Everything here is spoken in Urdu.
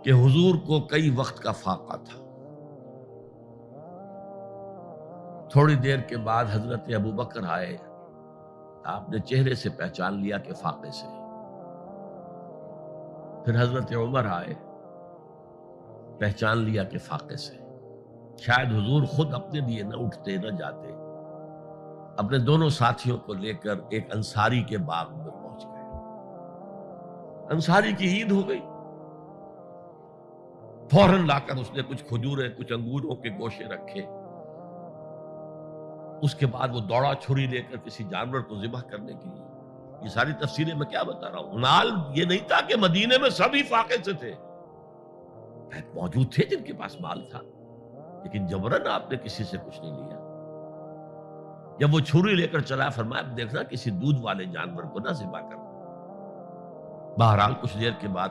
کہ حضور کو کئی وقت کا فاقہ تھا. تھوڑی دیر کے بعد حضرت ابوبکر آئے. آپ نے چہرے سے پہچان لیا کہ فاقے سے. پھر حضرت عمر آئے، پہچان لیا کہ فاقے سے. شاید حضور خود اپنے لیے نہ اٹھتے نہ جاتے، اپنے دونوں ساتھیوں کو لے کر ایک انصاری کے باغ میں پہنچ گئے. انصاری کی عید ہو گئی. فوراً لا کر اس نے کچھ کھجوریں، کچھ انگوروں کے گوشے رکھے. اس کے بعد وہ دوڑا چھری لے کر کسی جانور کو ذبح کرنے کے لیے. یہ ساری تفصیلیں میں کیا بتا رہا ہوں. نال یہ نہیں تھا کہ مدینے میں سبھی فاقے سے تھے، موجود تھے جن کے پاس مال تھا، لیکن جبرن آپ نے کسی سے کچھ نہیں لیا. جب وہ چھری لے کر چلا، فرمایا دیکھنا کسی دودھ والے جانور کو نہ ذبح کرنا. بہرحال کچھ دیر کے بعد